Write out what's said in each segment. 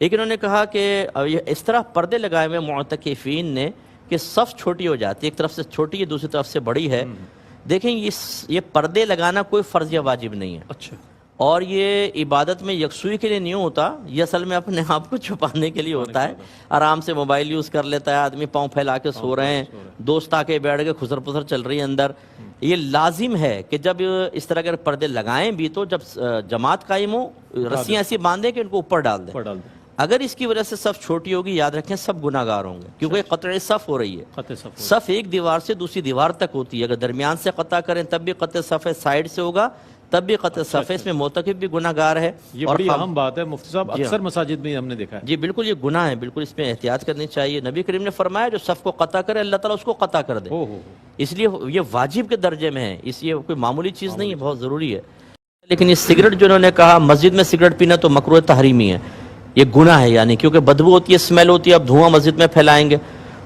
ایک انہوں نے کہا کہ اس طرح پردے لگائے ہوئے معتکفین نے کہ صف چھوٹی ہو جاتی ہے، ایک طرف سے چھوٹی ہے دوسری طرف سے بڑی ہے. دیکھیں یہ پردے لگانا کوئی فرض یا واجب نہیں ہے. اچھا. اور یہ عبادت میں یکسوئی کے لیے نہیں ہوتا، یہ اصل میں اپنے آپ کو چھپانے کے لیے ہوتا ہے. آرام سے موبائل یوز کر لیتا ہے آدمی، پاؤں پھیلا کے سو رہے ہیں، دوست آ کے بیٹھ کے خسر پسر چل رہی ہے اندر. یہ لازم ہے کہ جب اس طرح کے پردے لگائیں بھی تو جب جماعت قائم ہو رسیاں ایسی باندھیں کہ ان کو اوپر ڈال دیں. اگر اس کی وجہ سے صف چھوٹی ہوگی، یاد رکھیں سب گناہ گار ہوں گے، کیونکہ قطع صف ہو رہی ہے. صف ایک دیوار سے دوسری دیوار تک ہوتی ہے، اگر درمیان سے قطع کریں تب بھی قطع صف ہے، سائیڈ سے ہوگا تب بھی قطع صف ہے. اس میں معتکف بھی گناہ گار ہے. یہ بڑی اہم بات ہے مفتی صاحب، اکثر مساجد میں ہم نے دیکھا ہے. جی بالکل یہ گناہ ہے، بالکل اس میں احتیاط کرنی چاہیے. نبی کریم نے فرمایا جو صف کو قطع کرے اللہ تعالیٰ اس کو قطع کر دے. اس لیے یہ واجب کے درجے میں ہے، اس لیے کوئی معمولی چیز نہیں ہے، بہت ضروری ہے. لیکن یہ سگریٹ جو انہوں نے کہا مسجد میں سگریٹ پینا تو مکروہ تحریمی ہے، یہ گناہ ہے، یعنی کیونکہ بدبو ہوتی ہے، اسمیل ہوتی ہے، اب دھواں مسجد میں پھیلائیں گے.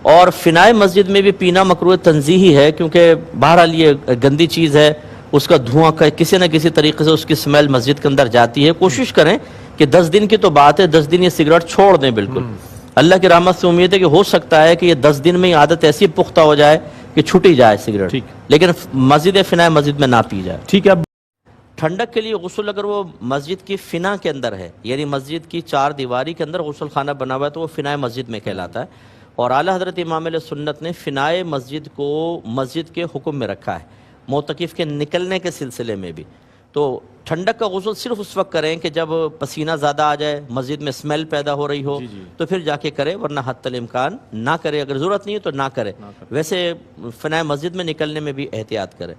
اور فنائے مسجد میں بھی پینا مکروہ تنزیہی ہے، کیونکہ بہرحال یہ گندی چیز ہے، اس کا دھواں کسی نہ کسی طریقے سے اس کی اسمیل مسجد کے اندر جاتی ہے. کوشش کریں کہ 10 دن کی تو بات ہے، 10 دن یہ سگریٹ چھوڑ دیں بالکل. اللہ کی رحمت سے امید ہے کہ ہو سکتا ہے کہ یہ 10 دن میں یہ عادت ایسی پختہ ہو جائے کہ چھٹی جائے سگریٹ، لیکن مسجد فنائے مسجد میں نہ پی جائے. ٹھیک ہے. ٹھنڈک کے لیے غسل اگر وہ مسجد کی فنا کے اندر ہے، یعنی مسجد کی 4 دیواری کے اندر غسل خانہ بنا ہوا ہے، تو وہ فنائے مسجد میں کہلاتا ہے. اور اعلیٰ حضرت امام علیہ سنت نے فنائے مسجد کو مسجد کے حکم میں رکھا ہے، معتکف کے نکلنے کے سلسلے میں بھی. تو ٹھنڈک کا غسل صرف اس وقت کریں کہ جب پسینہ زیادہ آ جائے، مسجد میں اسمیل پیدا ہو رہی ہو تو پھر جا کے کرے، ورنہ حتی الامکان نہ کرے. اگر ضرورت نہیں ہے تو نہ کرے. ویسے فنائے مسجد میں نکلنے میں بھی احتیاط کرے.